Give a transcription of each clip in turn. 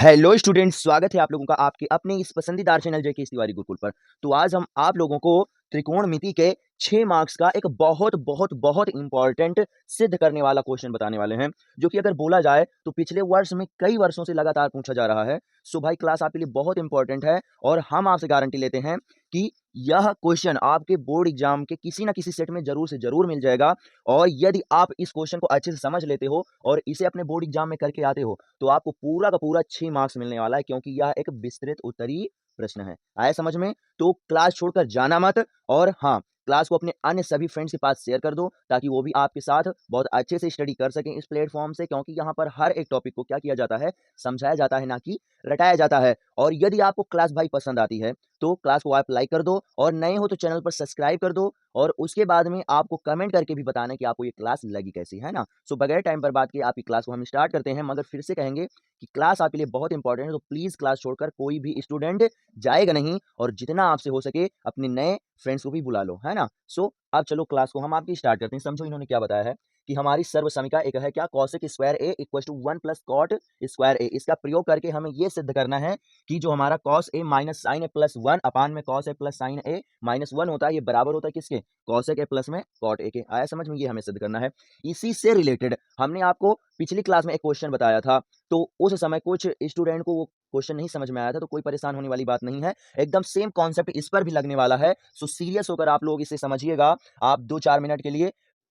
Hello students, स्वागत है आप लोगों का आपके अपने इस पसंदीदार चैनल जेके इस तिवारी गुरुकुल पर। तो आज हम आप लोगों को त्रिकोणमिति के 6 मार्क्स का एक बहुत बहुत बहुत इंपॉर्टेंट सिद्ध करने वाला क्वेश्चन बताने वाले हैं, जो कि अगर बोला जाए तो पिछले वर्ष में कई वर्षों से लगातार पूछा जा रहा है। सो भाई क्लास आपके लिए बहुत इंपॉर्टेंट है और हम आपसे गारंटी लेते हैं कि यह क्वेश्चन आपके बोर्ड एग्जाम के किसी ना किसी सेट में जरूर से जरूर मिल जाएगा। और यदि आप इस क्वेश्चन को अच्छे से समझ लेते हो और इसे अपने बोर्ड एग्जाम में करके आते हो तो आपको पूरा का पूरा 6 मार्क्स मिलने वाला है, क्योंकि यह एक विस्तृत उत्तरीय प्रश्न है। आया समझ में? तो क्लास छोड़कर जाना मत। और हाँ, क्लास को अपने अन्य सभी फ्रेंड्स के पास शेयर कर दो ताकि वो भी आपके साथ बहुत अच्छे से स्टडी कर सकें इस प्लेटफॉर्म से, क्योंकि यहाँ पर हर एक टॉपिक को क्या किया जाता है, समझाया जाता है, ना कि रटाया जाता है। और यदि आपको क्लास भाई पसंद आती है तो क्लास को आप लाइक कर दो, और नए हो तो चैनल पर सब्सक्राइब कर दो, और उसके बाद में आपको कमेंट करके भी बताना है कि आपको ये क्लास लगी कैसी, है ना। सो बगैर टाइम बर्बाद किए आपकी क्लास को हम स्टार्ट करते हैं, मगर फिर से कहेंगे कि क्लास आपके लिए बहुत इंपॉर्टेंट है, तो प्लीज क्लास छोड़कर कोई भी स्टूडेंट जाएगा नहीं, और जितना आपसे हो सके अपने नए फ्रेंड्स को भी बुला लो, है ना। सो अब चलो क्लास को हम आपकी स्टार्ट करते हैं। समझो इन्होंने क्या बताया है कि हमारी सर्व समीकरण एक है क्या, cosec square A equal to 1 plus cot square A. इसका प्रयोग करके हमें ये सिद्ध करना है कि जो हमारा cos A minus sign A plus 1 अपान में cos A plus sign A minus 1 होता है, ये बराबर होता है किसके, कॉसेक ए प्लस में कॉट ए के। आया समझ में? ये हमें सिद्ध करना है। इसी से रिलेटेड हमने आपको पिछली क्लास में एक क्वेश्चन बताया था, तो उस समय कुछ स्टूडेंट को वो क्वेश्चन नहीं समझ में आया था, तो कोई परेशान होने वाली बात नहीं है, एकदम सेम कॉन्सेप्ट इस पर भी लगने वाला है। सो सीरियस होकर आप लोग इसे समझिएगा। आप 2-4 मिनट के लिए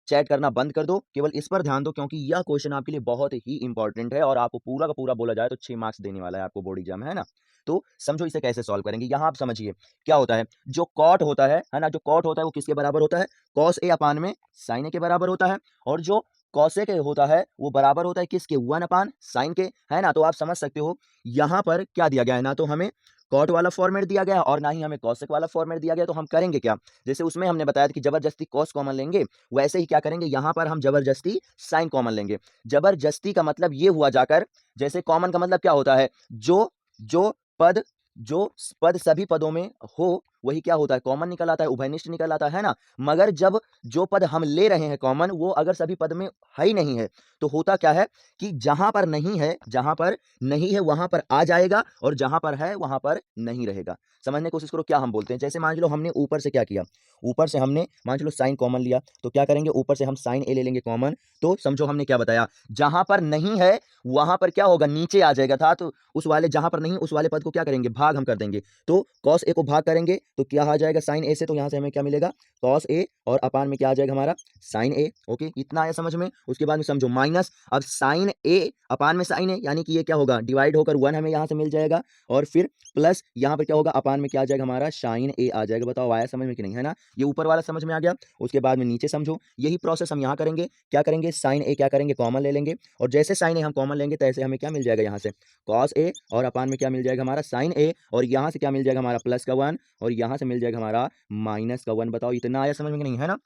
चैट करना बंद कर दो, केवल इस पर ध्यान दो, क्योंकि यह क्वेश्चन आपके लिए बहुत ही इंपॉर्टेंट है और आपको पूरा का पूरा बोला जाए तो 6 मार्क्स देने वाला है आपको बोर्ड एग्जाम, है ना। तो समझो इसे कैसे सॉल्व करेंगे। यहां आप समझिए क्या होता है, जो कॉट होता है ना, जो कॉट होता है वो किसके बराबर होता है, कॉस ए अपान में साइन ए के बराबर होता है। और जो कॉसेक होता है वो बराबर होता है किसके, 1 अपान साइन के, है ना। तो आप समझ सकते हो यहाँ पर क्या दिया गया है, ना तो हमें कॉट वाला फॉर्मेट दिया गया और ना ही हमें कॉसेक वाला फॉर्मेट दिया गया। तो हम करेंगे क्या, जैसे उसमें हमने बताया था कि जबरदस्ती कॉस कॉमन लेंगे, वैसे ही क्या करेंगे यहाँ पर हम जबरदस्ती साइन कॉमन लेंगे। जबरदस्ती का मतलब ये हुआ जाकर, जैसे कॉमन का मतलब क्या होता है, जो जो पद जो पद सभी पदों में हो वही क्या होता है, कॉमन निकल आता है, उभयनिष्ठ निकल आता है ना। मगर जब जो पद हम ले रहे हैं कॉमन, वो अगर सभी पद में है ही नहीं है, तो होता क्या है कि जहां पर नहीं है, जहां पर नहीं है वहां पर आ जाएगा, और जहां पर है वहां पर नहीं रहेगा। समझने की कोशिश करो क्या हम बोलते हैं। जैसे मान लो हमने ऊपर से क्या किया, ऊपर से हमने मान लो साइन कॉमन लिया, तो क्या करेंगे, ऊपर से हम साइन ए ले लेंगे कॉमन। तो समझो हमने क्या बताया, जहां पर नहीं है वहां पर क्या होगा, नीचे आ जाएगा था, तो उस वाले जहां पर नहीं उस वाले पद को क्या करेंगे, भाग हम कर देंगे। तो कॉस ए को भाग करेंगे तो क्या आ जाएगा, साइन ए से, तो यहां से हमें क्या मिलेगा, कॉस ए, और अपान में क्या आ जाएगा हमारा, साइन ए। ओके, इतना आया समझ में। उसके बाद में समझो माइनस, अब साइन ए अपान में साइन ए, यानी कि ये क्या होगा, डिवाइड होकर 1 हमें यहां से मिल जाएगा, और फिर प्लस यहाँ पर क्या होगा, अपान में क्या आ जाएगा हमारा, साइन ए आ जाएगा। बताओ आया समझ में कि नहीं, है ना। ये ऊपर वाला समझ में आ गया। उसके बाद में नीचे समझो, यही प्रोसेस हम यहाँ करेंगे। क्या करेंगे, साइन ए क्या करेंगे, कॉमन ले लेंगे, और जैसे साइन ए हम कॉमन लेंगे तैसे हमें क्या मिल जाएगा, यहाँ से कॉस ए, और अपान में क्या मिल जाएगा हमारा, साइन ए, और यहाँ से क्या मिल जाएगा हमारा, प्लस का 1, और यहाँ से मिल जाएगा हमारा माइनस का 1। बताओ इतना आया समझ में कि नहीं, है ना।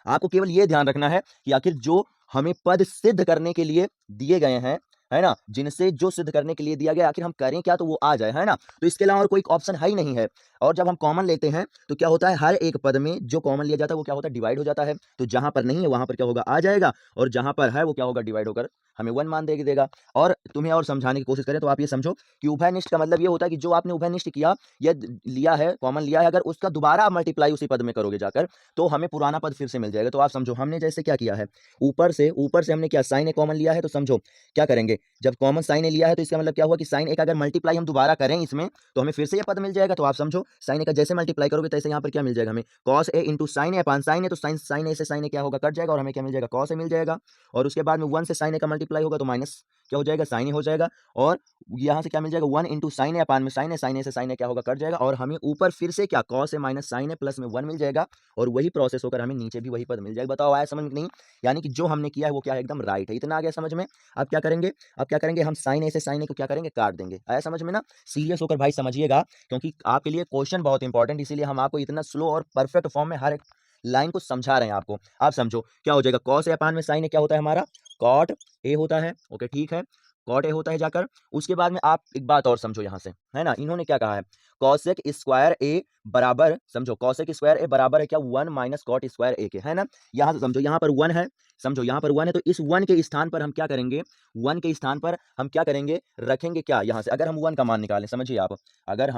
आपको केवल ये ध्यान रखना है कि आखिर जो हमें पद सिद्ध करने के लिए दिए गए हैं, है ना, जिनसे जो सिद्ध करने के लिए दिया गया, आखिर हम करें क्या, तो वो आ जाए, है ना। तो इसके अलावा और कोई ऑप्शन है ही नहीं है। और जब हम कॉमन लेते हैं तो क्या होता है, हर एक पद में जो कॉमन लिया जाता है वो क्या होता है, डिवाइड हो जाता है। तो जहां पर नहीं है वहां पर क्या होगा, आ जाएगा, और जहां पर है वो क्या होगा, डिवाइड होकर हमें 1 मान देगा। और तुम्हें और समझाने की कोशिश करें तो आप ये समझो कि उभयनिष्ठ का मतलब ये होता है कि जो आपने उभयनिष्ठ किया या लिया है, कॉमन लिया है, अगर उसका दोबारा मल्टीप्लाई उसी पद में करोगे जाकर, तो हमें पुराना पद फिर से मिल जाएगा। तो आप समझो हमने जैसे क्या किया है, ऊपर से हमने क्या साइन ए कॉमन लिया है, तो समझो क्या करेंगे, जब कॉमन साइन ए लिया है तो इसका मतलब क्या हुआ कि साइन ए का अगर मल्टीप्लाई हम दोबारा करें इसमें, तो हमें फिर से ये पद मिल जाएगा। तो आप समझो साइन ए का जैसे मल्टीप्लाई करोगे तैसे यहाँ पर क्या मिल जाएगा हमें, cos A into sine A upon sign ए, तो साइन ए से साइन ए क्या होगा, कट जाएगा, और हमें क्या मिल जाएगा, कॉस ए मिल जाएगा। और उसके बाद में 1 से साइन ए का मल्टीप्लाई होगा तो माइनस क्या हो जाएगा, साइन ए हो जाएगा, और यहाँ से क्या मिल जाएगा, 1 इंटू साइन ए अपान में साइन ए से साइन ए क्या होगा, कट जाएगा, और हमें ऊपर फिर से क्या, cos A minus sign A plus में 1 मिल जाएगा, और वही प्रोसेस होकर हमें नीचे भी वही पद मिल जाएगा। बताओ आया समझ में कि नहीं। यानी कि जो हमने किया है वो क्या है, एकदम राइट है। इतना आ गया समझ में। अब क्या करेंगे हम साइन ए से साइन ए को क्या करेंगे, काट देंगे। आया समझ में ना। सीरियस होकर भाई समझिएगा, क्योंकि आपके लिए क्वेश्चन बहुत इंपॉर्टेंट, इसीलिए हम आपको इतना स्लो और परफेक्ट फॉर्म में हर एक लाइन को समझा रहे हैं आपको। आप समझो क्या हो जाएगा, कॉस ए अपान में साइन ए क्या होता है हमारा, कॉट ए होता है। ओके ठीक है, कॉट ए होता है जाकर। उसके बाद में आप एक बात और समझो यहाँ से, है ना, इन्होंने क्या कहा है, कॉसेक स्क्वायर ए बराबर, समझो कॉसेक स्क्वायर ए बराबर है क्या, 1 माइनस कॉट स्क्वायर ए के, है ना। यहाँ से समझो, यहाँ पर 1 है, समझो यहाँ पर 1 है, तो इस 1 के स्थान पर हम क्या करेंगे, 1 के स्थान पर हम क्या करेंगे, रखेंगे क्या, यहाँ से अगर हम 1 का मान निकालें, समझिए आप, अगर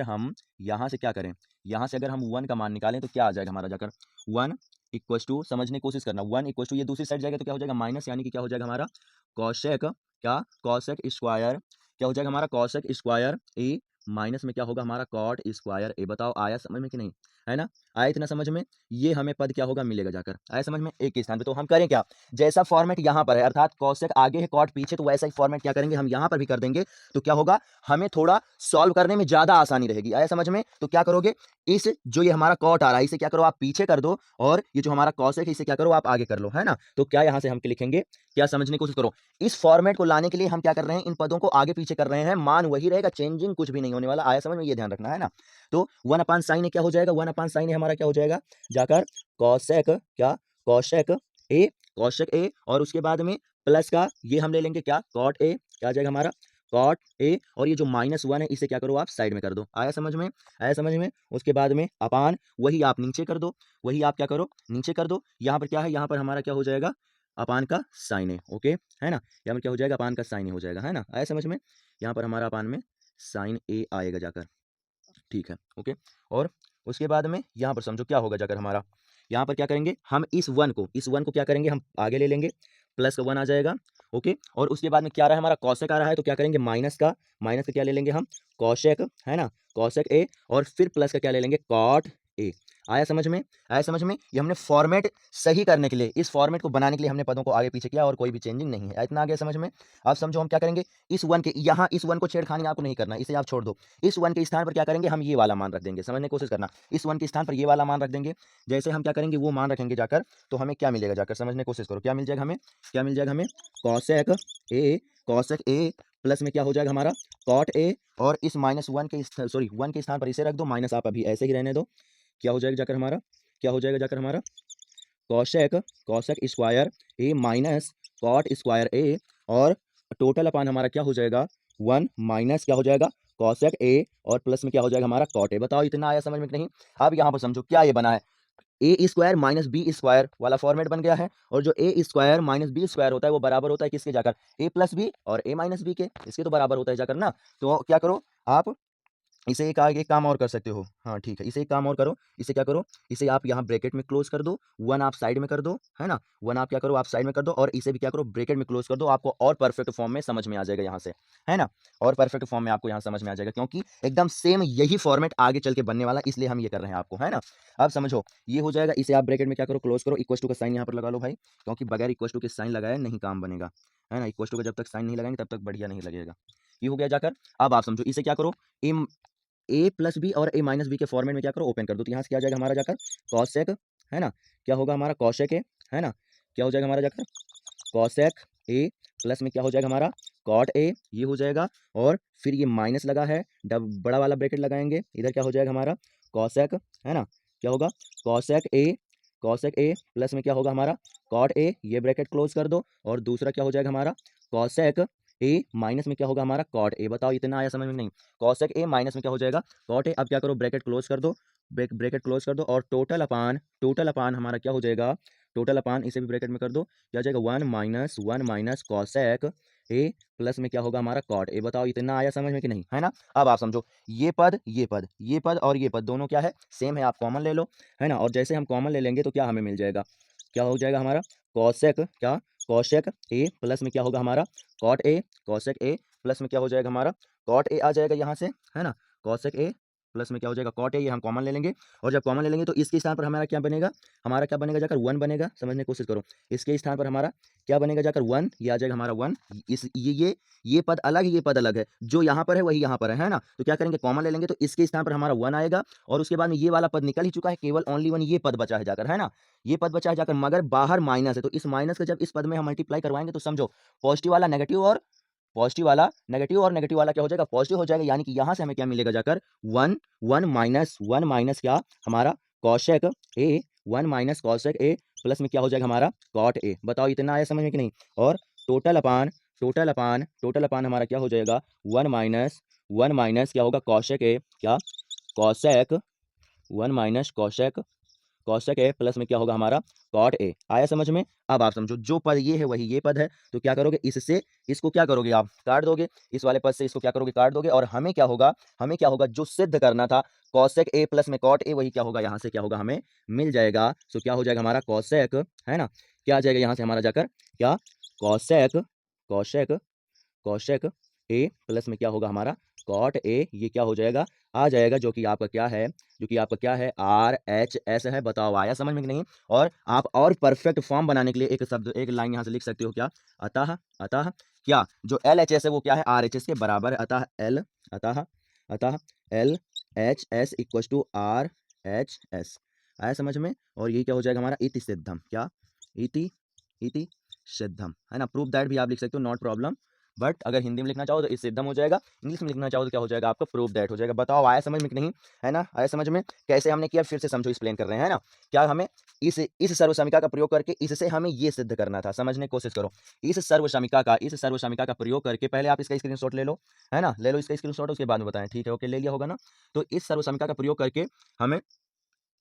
हम यहाँ से क्या करें, यहाँ से अगर हम 1 का मान निकालें तो क्या आ जाएगा हमारा जाकर, 1 इक्वल टू, समझने की कोशिश करना, 1 इक्वल टू, ये दूसरी साइड जाएगा तो क्या हो जाएगा माइनस, यानी कि क्या हो जाएगा हमारा कॉशेक, क्या कॉशेक स्क्वायर, क्या हो जाएगा हमारा कॉशेक स्क्वायर ए माइनस में क्या होगा हमारा कॉट स्क्वायर ए। बताओ आया समझ में कि नहीं, है ना, आया इतना समझ में, ये हमें पद क्या होगा मिलेगा जाकर, आया समझ में, एक के स्थान पे। तो हम करें क्या, जैसा फॉर्मेट यहाँ पर है, अर्थात कॉशेक आगे है कॉट पीछे, तो वैसा ही फॉर्मेट क्या करेंगे हम यहाँ पर भी कर देंगे, तो क्या होगा, हमें थोड़ा सॉल्व करने में ज्यादा आसानी रहेगी, आया समझ में। तो क्या करोगे, इस जो ये हमारा कॉट आ रहा है इसे क्या करो आप पीछे कर दो, और ये जो हमारा कॉसेक है इसे क्या करो आप आगे कर लो, है ना। तो क्या यहाँ से हम लिखेंगे, क्या समझने की कोशिश करो, इस फॉर्मेट को लाने के लिए हम क्या कर रहे हैं, इन पदों को आगे पीछे कर रहे हैं, मान वही रहेगा, चेंजिंग कुछ भी नहीं होने वाला, आया समझ में, ये ध्यान रखना, है ना। तो 1 अपान साइन क्या हो जाएगा, 1 अपान साइन हमारा क्या हो जाएगा जाकर कॉसेक, क्या कॉसेक ए, और उसके बाद में प्लस का ये हम ले लेंगे क्या कॉट ए, क्या आ जाएगा हमारा कॉट ए, और ये जो -1 है इसे क्या करो आप साइड में कर दो, आया समझ में, आया समझ में। उसके बाद में अपान वही आप नीचे कर दो, वही आप क्या करो नीचे कर दो, यहाँ पर क्या है, यहाँ पर हमारा क्या हो जाएगा अपान का साइन है, ओके, है ना, यहाँ पर क्या हो जाएगा अपान का साइन हो जाएगा, है ना, आया समझ में, यहाँ पर हमारा अपान में साइन ए आएगा जाकर, ठीक है, ओके। और उसके बाद में यहाँ पर समझो क्या होगा जाकर हमारा, यहाँ पर क्या करेंगे हम इस वन को क्या करेंगे हम आगे ले लेंगे, प्लस का 1 आ जाएगा, ओके। और उसके बाद में क्या आ रहा है हमारा कॉसेक आ रहा है, तो क्या करेंगे माइनस का क्या ले लेंगे हम कॉसेक, है ना, कॉसेक ए, और फिर प्लस का क्या ले लेंगे कॉट ए। आया समझ में, आया समझ में, ये हमने फॉर्मेट सही करने के लिए, इस फॉर्मेट को बनाने के लिए हमने पदों को आगे पीछे किया, और कोई भी चेंजिंग नहीं है, इतना आ गया समझ में। अब समझो हम क्या करेंगे, इस 1 के यहाँ इस 1 को छेड़खानी आपको नहीं करना, इसे आप छोड़ दो, इस 1 के स्थान पर क्या करेंगे हम ये वाला मान रख देंगे, समझने की कोशिश करना, इस 1 के स्थान पर ये वाला मान रख देंगे, जैसे हम क्या करेंगे वो मान रखेंगे जाकर, तो हमें क्या मिलेगा जाकर, समझने की कोशिश करो, क्या मिल जाएगा हमें, क्या मिल जाएगा हमें कॉसेक ए प्लस में क्या हो जाएगा हमारा कॉट ए, और इस -1 के सॉरी 1 के स्थान पर इसे रख दो, माइनस आप अभी ऐसे ही रहने दो, क्या हो जाएगा जाकर हमारा, क्या हो जाएगा जाकर हमारा कॉसेक कॉसेक स्क्वायर ए माइनस कॉट स्क्वायर ए, और टोटल अपान हमारा क्या हो जाएगा 1 माइनस क्या हो जाएगा कॉसेक ए, और प्लस में क्या हो जाएगा हमारा कॉट ए। बताओ इतना आया समझ में कि नहीं। अब यहाँ पर समझो क्या ये बना है, ए स्क्वायर माइनस बी स्क्वायर वाला फॉर्मेट बन गया है, और जो ए स्क्वायर माइनस बी स्क्वायर होता है वो बराबर होता है किसके जाकर, ए प्लस बी और ए माइनस बी के, इसके तो बराबर होता है जाकर ना। तो क्या करो आप इसे एक आगे एक काम और कर सकते हो, हाँ ठीक है, इसे एक काम और करो, इसे क्या करो, इसे आप यहाँ ब्रैकेट में क्लोज कर दो, 1 आप साइड में कर दो, है ना, 1 आप क्या करो आप साइड में कर दो, और इसे भी क्या करो ब्रैकेट में क्लोज कर दो, आपको और परफेक्ट फॉर्म में समझ में आ जाएगा यहाँ से, है ना, और परफेक्ट फॉर्म में आपको यहाँ समझ में आ जाएगा, क्योंकि एकदम सेम यही फॉर्मेट आगे चल के बनने वाला, इसलिए हम ये कर रहे हैं आपको, है ना। अब समझो ये हो जाएगा, इसे आप ब्रैकेट में क्या करो क्लोज करो, इक्वल टू का साइन यहाँ पर लगा लो भाई, क्योंकि बगैर इक्वल टू के साइन लगाए नहीं काम बनेगा, है ना, इक्वल टू का जब तक साइन नहीं लगाएंगे तब तक बढ़िया नहीं लगेगा, ये हो गया जाकर। अब आप समझो इसे क्या करो, ए प्लस बी और ए माइनस बी के फॉर्मेट में क्या करो ओपन कर दो, तो यहाँ से क्या आ जाएगा हमारा जाकर कॉसेक, है ना, क्या होगा हमारा कॉसेक ए, है ना, क्या हो जाएगा हमारा जाकर कॉसेक ए, प्लस में क्या हो जाएगा हमारा कॉट ए, ये हो जाएगा, और फिर ये माइनस लगा है, डब बड़ा वाला ब्रैकेट लगाएंगे, इधर क्या हो जाएगा हमारा कॉसेक, है ना, क्या होगा कॉसेक ए प्लस में क्या होगा हमारा कॉट ए, ये ब्रैकेट क्लोज कर दो, और दूसरा क्या हो जाएगा हमारा कॉसेक ए माइनस में क्या होगा हमारा कॉट ए। बताओ इतना आया समझ में नहीं, कॉसेक ए माइनस में क्या हो जाएगा कॉट ए। अब क्या करो ब्रैकेट क्लोज कर दो, ब्रैकेट क्लोज कर दो, और टोटल अपान हमारा क्या हो जाएगा, टोटल अपान इसे भी ब्रैकेट में कर दो, क्या हो जाएगा 1 माइनस कॉसेक ए, प्लस में क्या होगा हमारा कॉट ए। बताओ इतना आया समझ में कि नहीं, है ना। अब आप समझो ये पद और ये पद दोनों क्या है सेम है, आप कॉमन ले लो, है ना, और जैसे हम कॉमन ले लेंगे तो क्या हमें मिल जाएगा, क्या हो जाएगा हमारा कॉसेक ए प्लस में क्या होगा हमारा cot A, cosec A plus में क्या हो जाएगा हमारा कॉट ए आ जाएगा यहाँ से, है ना, कॉसेक ए प्लस में क्या हो जाएगा कॉट ए, ये हम कॉमन ले लेंगे, और जब कॉमन ले लेंगे तो इसके स्थान पर हमारा क्या बनेगा जाकर 1 बनेगा, समझने की कोशिश करो, इसके स्थान पर हमारा क्या बनेगा जाकर 1, ये आ जाएगा हमारा 1, इस ये पद अलग है, ये पद अलग है, जो यहाँ पर है वही यहाँ पर है ना। तो क्या करेंगे कॉमन ले लेंगे, तो इसके स्थान पर हमारा 1 आएगा, और उसके बाद में ये वाला पद निकल ही चुका है, केवल ओनली 1 ये पद बचा है जाकर, है ना, ये पद बचा है जाकर, मगर बाहर माइनस है, तो इस माइनस का जब इस पद में हम मल्टीप्लाई करवाएंगे तो समझो पॉजिटिव वाला नेगेटिव, और नेगेटिव वाला क्या हो जाएगा पॉजिटिव हो जाएगा, यानी कि यहाँ से हमें क्या मिलेगा जाकर 1 माइनस क्या हमारा cosec A, 1 minus cosec A, plus में क्या हो जाएगा हमारा कॉट ए। बताओ इतना आया समझ में कि नहीं। और टोटल अपान हमारा क्या हो जाएगा, 1 माइनस क्या होगा, कौशक ए, क्या कौशक 1 माइनस कौशक ए प्लस में क्या होगा हमारा कॉट ए। आया समझ में? अब आप समझो, जो पद ये है वही ये पद है, तो क्या करोगे, इससे इसको क्या करोगे, आप काट दोगे, इस वाले पद से इसको क्या करोगे, काट दोगे, और हमें क्या होगा जो सिद्ध करना था, कौशक ए प्लस में कॉट ए, वही क्या होगा यहाँ से क्या होगा हमें मिल जाएगा। सो क्या हो जाएगा हमारा कौशक, है ना, क्या आ जाएगा यहाँ से हमारा जाकर, क्या कौशक कौशक कौशक ए प्लस में क्या होगा हमारा कॉट ए, ये क्या हो जाएगा, आ जाएगा, जो कि आपका क्या है, आर एच एस है। बताओ आया समझ में कि नहीं? और आप और परफेक्ट फॉर्म बनाने के लिए एक शब्द, एक लाइन यहाँ से लिख सकते हो, क्या अतः अतः क्या जो एल एच एस है वो क्या है, आर एच एस के बराबर है। अतः अतः L H S equal to R H S. आया समझ में? और ये क्या हो जाएगा हमारा इति सिद्धम, क्या इति इति सिद्धम, है ना। प्रूफ दैट भी आप लिख सकते हो, नॉट प्रॉब्लम, बट अगर हिंदी में लिखना चाहो तो इस सिद्धम हो जाएगा, इंग्लिश में लिखना चाहो तो क्या हो जाएगा आपका प्रूफ दैट हो जाएगा। बताओ आया समझ में कि नहीं? है ना, आया समझ में? कैसे हमने किया फिर से समझो, एक्सप्लेन कर रहे हैं, है ना। क्या हमें इस सर्वसमीका का प्रयोग करके इससे हमें ये सिद्ध करना था, समझने की कोशिश करो। इस सर्वसमीका का प्रयोग करके, पहले आप इसका स्क्रीनशॉट ले लो, है ना, ले लो इसका स्क्रीनशॉट, उसके बाद में बताएं, ठीक है, ओके, ले लिया होगा ना। तो इस सर्वसमीका का प्रयोग करके हमें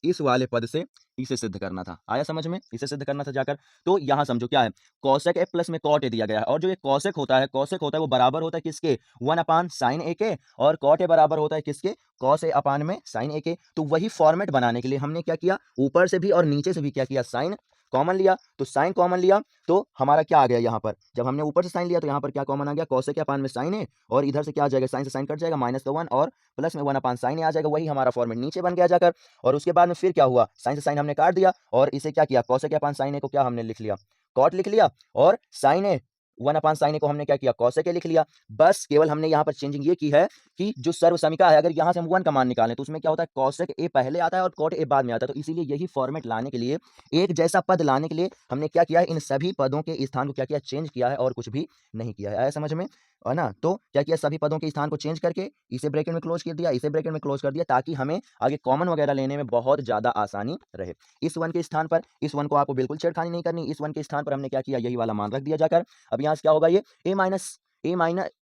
इस वाले पद से इसे सिद्ध करना था। आया समझ में? इसे सिद्ध करना था जाकर। तो यहां समझो क्या है, कौशक ए प्लस में कॉट ए दिया गया है, और जो ये कौशक होता है वो बराबर होता है किसके, 1 अपान साइन ए के, और कॉट ए बराबर होता है किसके, कॉस ए अपान में साइन ए के। तो वही फॉर्मेट बनाने के लिए हमने क्या किया, ऊपर से भी और नीचे से भी क्या किया, साइन कॉमन लिया। तो साइन कॉमन लिया तो हमारा क्या आ गया यहाँ पर, जब हमने ऊपर से साइन लिया तो यहाँ पर क्या कॉमन आ गया, कौशक अपान में साइन ए, और इधर से क्या आ जाएगा, साइन से साइन कट जाएगा, माइनस का 1 और प्लस में 1 अपान साइन ए आ जाएगा, वही हमारा फॉर्मेट नीचे बन गया जाकर। और उसके बाद में फिर क्या हुआ, साइन से साइन हमने काट दिया, और इसे क्या किया, कौशक अपान साइन ए को क्या हमने लिख लिया, कॉट लिख लिया, और साइन ए 1 अपान साइन ए को हमने क्या किया, कौशक ए लिख लिया। बस केवल हमने यहाँ पर चेंजिंग ये की है कि जो सर्वसमीका है, अगर यहाँ से हम 1 का मान निकालें तो उसमें क्या होता है, कौशक ए पहले आता है और कॉट ए बाद में आता है। तो इसीलिए यही फॉर्मेट लाने के लिए, एक जैसा पद लाने के लिए हमने क्या किया है, इन सभी पदों के स्थान को क्या किया, चेंज किया है, और कुछ भी नहीं किया है। आया समझ में? है ना। तो क्या किया, सभी पदों के स्थान को चेंज करके इसे ब्रैकेट में क्लोज कर दिया, इसे ब्रैकेट में क्लोज कर दिया, ताकि हमें आगे कॉमन वगैरह लेने में बहुत ज्यादा आसानी रहे। इस 1 के स्थान पर, इस 1 को आपको बिल्कुल छेड़खानी नहीं करनी, इस 1 के स्थान पर हमने क्या किया, यही वाला मान रख दिया जाकर। अब यहाँ से क्या होगा, ये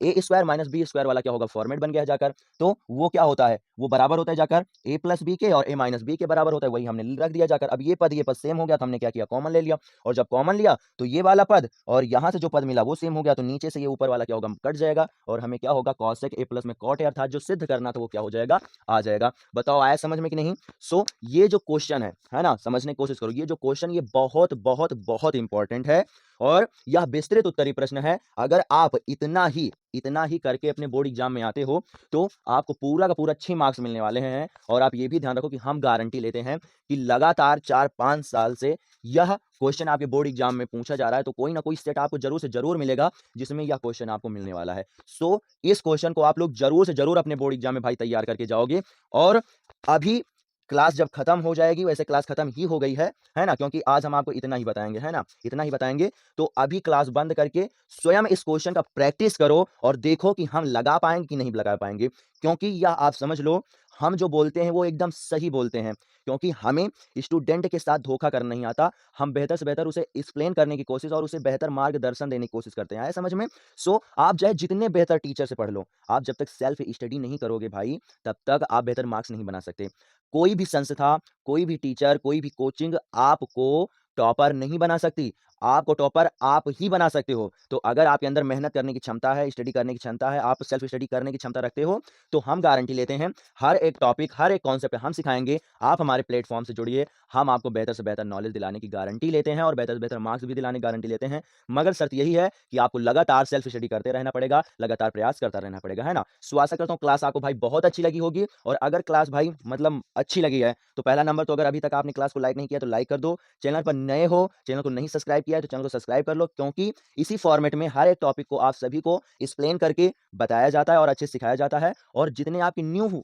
ए स्क्वायर माइनस बी स्क्वायर वाला क्या होगा, फॉर्मेट बन गया जाकर। तो वो क्या होता है, वो बराबर होता है जाकर ए प्लस बी के, और ए माइनस बी के बराबर होता है, वही हमने रख दिया जाकर। अब ये पद सेम हो गया, तो हमने क्या किया, कॉमन ले लिया, और जब कॉमन लिया तो ये वाला पद और यहाँ से जो पद मिला वो सेम हो गया, तो नीचे से ये ऊपर वाला क्या होगा, कट जाएगा, और हमें क्या होगा, कॉसेक ए प्लस में कॉट ए, अर्थात जो सिद्ध करना था वो क्या हो जाएगा, आ जाएगा। बताओ आया समझ में कि नहीं? सो ये जो क्वेश्चन है ना, समझने की कोशिश करो, ये जो क्वेश्चन ये बहुत बहुत बहुत इंपॉर्टेंट है, और यह विस्तृत उत्तरीय प्रश्न है। अगर आप इतना ही करके अपने बोर्ड एग्जाम में आते हो तो आपको पूरा का पूरा 6 मार्क्स मिलने वाले हैं। और आप ये भी ध्यान रखो कि हम गारंटी लेते हैं कि लगातार 4-5 साल से यह क्वेश्चन आपके बोर्ड एग्जाम में पूछा जा रहा है, तो कोई ना कोई स्टेट आपको जरूर से जरूर मिलेगा जिसमें यह क्वेश्चन आपको मिलने वाला है। सो इस क्वेश्चन को आप लोग जरूर से जरूर अपने बोर्ड एग्जाम में भाई तैयार करके जाओगे। और अभी क्लास जब खत्म हो जाएगी, वैसे क्लास खत्म ही हो गई है ना, क्योंकि आज हम आपको इतना ही बताएंगे, है ना, इतना ही बताएंगे। तो अभी क्लास बंद करके स्वयं इस क्वेश्चन का प्रैक्टिस करो और देखो कि हम लगा पाएंगे कि नहीं लगा पाएंगे। क्योंकि यह आप समझ लो, हम जो बोलते हैं वो एकदम सही बोलते हैं, क्योंकि हमें स्टूडेंट के साथ धोखा करना नहीं आता। हम बेहतर से बेहतर उसे एक्सप्लेन करने की कोशिश और उसे बेहतर मार्गदर्शन देने की कोशिश करते हैं। आया समझ में? सो आप चाहे जितने बेहतर टीचर से पढ़ लो, आप जब तक सेल्फ स्टडी नहीं करोगे भाई, तब तक आप बेहतर मार्क्स नहीं बना सकते। कोई भी संस्था, कोई भी टीचर, कोई भी कोचिंग आपको टॉपर नहीं बना सकती। आपको टॉपर आप ही बना सकते हो। तो अगर आपके अंदर मेहनत करने की क्षमता है, स्टडी करने की क्षमता है, आप सेल्फ स्टडी करने की क्षमता रखते हो, तो हम गारंटी लेते हैं हर एक टॉपिक, हर एक कॉन्सेप्ट हम सिखाएंगे। आप हमारे प्लेटफॉर्म से जुड़िए, हम आपको बेहतर से बेहतर नॉलेज दिलाने की गारंटी लेते हैं और बेहतर से बेहतर मार्क्स भी दिलाने की गारंटी लेते हैं। मगर शर्त यही है कि आपको लगातार सेल्फ स्टडी करते रहना पड़ेगा, लगातार प्रयास करता रहना पड़ेगा, है ना। सो आशा करता हूँ क्लास आपको भाई बहुत अच्छी लगी होगी। और अगर क्लास भाई मतलब अच्छी लगी है तो पहला नंबर, तो अगर अभी तक आपने क्लास को लाइक नहीं किया तो लाइक कर दो। चैनल पर नए हो, चैनल को नहीं सब्सक्राइब किया है तो चैनल को सब्सक्राइब कर लो, क्योंकि इसी फॉर्मेट में हर एक टॉपिक को आप सभी को एक्सप्लेन करके बताया जाता है और अच्छे से सिखाया जाता है। और जितने आपके न्यू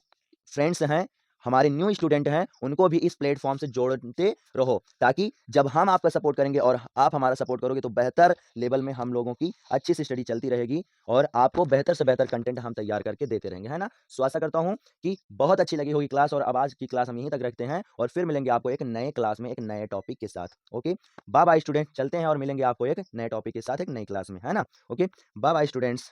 फ्रेंड्स हैं हमारे न्यू स्टूडेंट हैं, उनको भी इस प्लेटफ़ॉर्म से जोड़ते रहो, ताकि जब हम आपका सपोर्ट करेंगे और आप हमारा सपोर्ट करोगे, तो बेहतर लेवल में हम लोगों की अच्छी सी स्टडी चलती रहेगी और आपको बेहतर से बेहतर कंटेंट हम तैयार करके देते रहेंगे, है ना? सो आशा करता हूँ कि बहुत अच्छी लगी होगी क्लास और अब आज की क्लास हम यहीं तक रखते हैं और फिर मिलेंगे आपको एक नए क्लास में, एक नए टॉपिक के साथ। ओके? बाय बाय स्टूडेंट, चलते हैं और मिलेंगे आपको एक नए टॉपिक के साथ एक नई क्लास में, है ना? ओके? Bye bye students.